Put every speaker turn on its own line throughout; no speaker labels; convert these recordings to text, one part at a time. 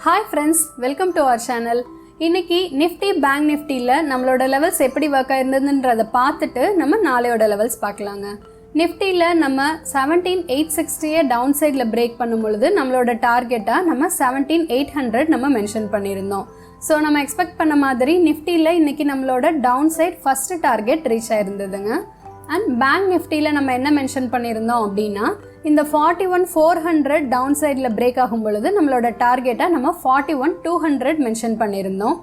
Hi friends, welcome to our channel. இன்னைக்கு Nifty Bankniftyல நம்மளோட levels எப்படி வர்க் ஆயிருந்ததுன்றத பார்த்துட்டு நம்ம நாளையோட லெவல்ஸ் பார்க்கலாங்க. நிஃப்டியில் நம்ம 17860 டவுன் சைடில் பிரேக் பண்ணும் பொழுது நம்மளோட டார்கெட்டாக நம்ம 17800 நம்ம மென்ஷன் பண்ணியிருந்தோம். ஸோ நம்ம எக்ஸ்பெக்ட் பண்ண மாதிரி நிஃப்டியில் இன்றைக்கி நம்மளோட down side first target reach ஆயிருந்ததுங்க. அண்ட் பேங்க் நிஃப்டியில் நம்ம என்ன மென்ஷன் பண்ணியிருந்தோம் அப்படின்னா இந்த 41400 டவுன் சைடில் பிரேக் ஆகும் பொழுது நம்மளோட டார்கெட்டை நம்ம 41200 மென்ஷன் பண்ணியிருந்தோம்.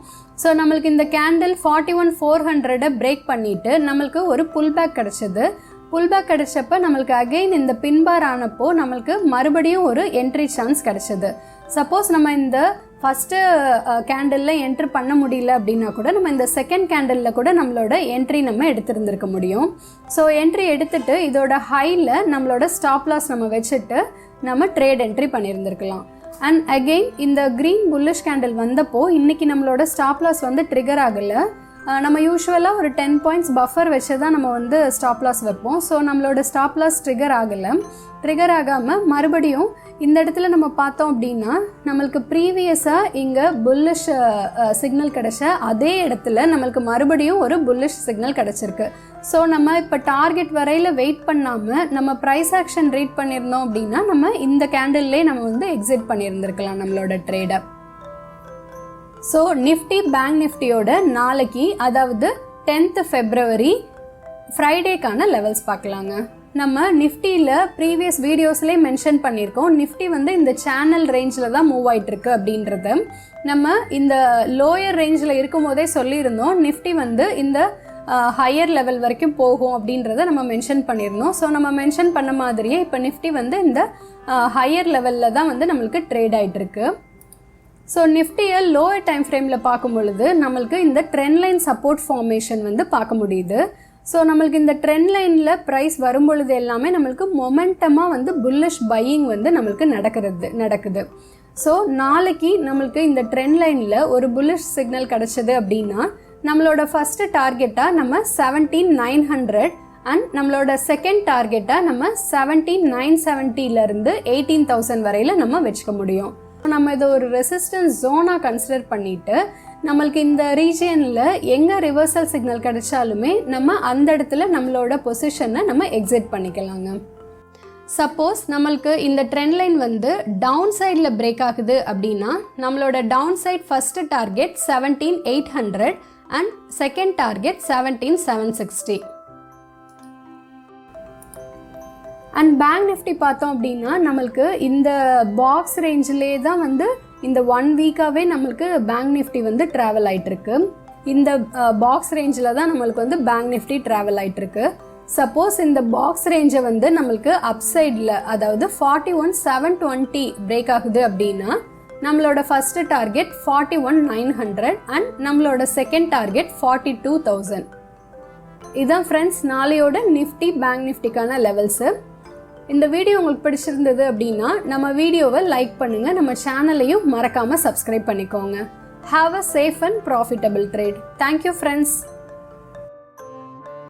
ஸோ நம்மளுக்கு இந்த கேண்டில் 41400 பிரேக் பண்ணிவிட்டு நம்மளுக்கு ஒரு புல் பேக் கிடச்சிது. புல் பேக் கிடச்சப்ப நம்மளுக்கு அகெயின் இந்த பின்பார் ஆனப்போ நம்மளுக்கு மறுபடியும் ஒரு என்ட்ரி சான்ஸ் கிடச்சிது. சப்போஸ் நம்ம இந்த ஃபஸ்ட்டு கேண்டிலில் என்ட்ரி பண்ண முடியல அப்படின்னா கூட நம்ம இந்த செகண்ட் கேண்டிலில் கூட நம்மளோட என்ட்ரி நம்ம எடுத்துருந்துருக்க முடியும். ஸோ என்ட்ரி எடுத்துகிட்டு இதோட ஹையில் நம்மளோட ஸ்டாப் லாஸ் நம்ம வச்சுட்டு நம்ம ட்ரேட் என்ட்ரி பண்ணியிருந்துருக்கலாம். அண்ட் அகெயின் இந்த க்ரீன் புல்லிஷ் கேண்டில் வந்தப்போ இன்றைக்கி நம்மளோட ஸ்டாப் லாஸ் வந்து ட்ரிகர் ஆகலை. நம்ம யூஸ்வலாக ஒரு 10 பாயிண்ட்ஸ் பஃபர் வச்சு தான் நம்ம வந்து ஸ்டாப் லாஸ் வைப்போம். ஸோ நம்மளோட ஸ்டாப் லாஸ் ட்ரிகர் ஆகலை. ட்ரிகர் ஆகாமல் மறுபடியும் இந்த இடத்துல நம்ம பார்த்தோம் அப்படின்னா நம்மளுக்கு ப்ரீவியஸாக இங்கே புல்லிஷ் சிக்னல் கிடச்ச அதே இடத்துல நம்மளுக்கு மறுபடியும் ஒரு புல்லிஷ் சிக்னல் கிடச்சிருக்கு. ஸோ நம்ம இப்போ டார்கெட் வரையில் வெயிட் பண்ணாமல் நம்ம ப்ரைஸ் ஆக்ஷன் ரீட் பண்ணியிருந்தோம் அப்படின்னா நம்ம இந்த கேண்டில்லே நம்ம வந்து எக்ஸிட் பண்ணியிருந்துருக்கலாம் நம்மளோட ட்ரேடை. ஸோ நிஃப்டி பேங்க் நிஃப்டியோட நாளைக்கு அதாவது 10th February ஃப்ரைடேக்கான லெவல்ஸ் பார்க்கலாங்க. நம்ம நிஃப்டியில் ப்ரீவியஸ் வீடியோஸ்லேயே மென்ஷன் பண்ணியிருக்கோம். நிஃப்டி வந்து இந்த சேனல் ரேஞ்சில் தான் மூவ் ஆகிட்டுருக்கு அப்படின்றத நம்ம இந்த லோயர் ரேஞ்சில் இருக்கும் போதே சொல்லியிருந்தோம். நிஃப்டி வந்து இந்த ஹையர் லெவல் வரைக்கும் போகும் அப்படின்றத நம்ம மென்ஷன் பண்ணியிருந்தோம். ஸோ நம்ம மென்ஷன் பண்ண மாதிரியே இப்போ நிஃப்டி வந்து இந்த ஹையர் லெவலில் தான் வந்து நம்மளுக்கு ட்ரேட் ஆகிட்டுருக்கு. ஸோ நிஃப்டியை லோவர் டைம் ஃப்ரேமில் பார்க்கும் பொழுது நம்மளுக்கு இந்த ட்ரெண்ட் லைன் சப்போர்ட் ஃபார்மேஷன் வந்து பார்க்க முடியுது. ஸோ நம்மளுக்கு இந்த ட்ரெண்ட் லைனில் ப்ரைஸ் வரும்பொழுது எல்லாமே நம்மளுக்கு மொமெண்டமாக வந்து புல்லிஷ் பையிங் வந்து நம்மளுக்கு நடக்குது. ஸோ நாளைக்கு நம்மளுக்கு இந்த ட்ரெண்ட் லைனில் ஒரு புல்லிஷ் சிக்னல் கிடச்சிது அப்படின்னா நம்மளோட ஃபஸ்ட்டு டார்கெட்டாக நம்ம 17900 அண்ட் நம்மளோட செகண்ட் டார்கெட்டாக நம்ம 17970 18,000 வரையில் நம்ம வச்சுக்க முடியும். நம்ம இதை ஒரு ரெசிஸ்டன்ஸ் ஜோனாக கன்சிடர் பண்ணிவிட்டு நம்மளுக்கு இந்த ரீஜியனில் எங்கே ரிவர்சல் சிக்னல் கிடைச்சாலுமே நம்ம அந்த இடத்துல நம்மளோட பொசிஷனை நம்ம எக்ஸிட் பண்ணிக்கலாங்க. சப்போஸ் நம்மளுக்கு இந்த ட்ரெண்ட் லைன் வந்து டவுன் சைடில் பிரேக் ஆகுது அப்படின்னா நம்மளோட down side first target 17800 and second target 17760. And bank Nifty பார்த்தோம் அப்படின்னா நம்மளுக்கு இந்த பாக்ஸ் ரேஞ்சிலே தான் வந்து இந்த 1 வீக்காகவே நம்மளுக்கு பேங்க் நிஃப்டி வந்து ட்ராவல் ஆகிட்டுருக்கு. இந்த பாக்ஸ் ரேஞ்சில் தான் நம்மளுக்கு வந்து பேங்க் நிஃப்டி ட்ராவல் ஆகிட்டுருக்கு. சப்போஸ் இந்த பாக்ஸ் ரேஞ்சை வந்து நம்மளுக்கு அப்சைடில் அதாவது 41720 பிரேக் ஆகுது அப்படின்னா நம்மளோட ஃபஸ்ட்டு டார்கெட் 41900 அண்ட் நம்மளோட செகண்ட் டார்கெட் 42000. இதுதான் ஃப்ரெண்ட்ஸ் நாளையோட நிஃப்டி பேங்க் நிஃப்டிக்கான லெவல்ஸு. இந்த வீடியோ உங்களுக்கு பிடிச்சிருந்தது அப்படின்னா நம்ம வீடியோவை லைக் பண்ணுங்கள், நம்ம சேனலையும் மறக்காமல் சப்ஸ்கிரைப் பண்ணிக்கோங்க. Have a safe and profitable trade. Thank you friends.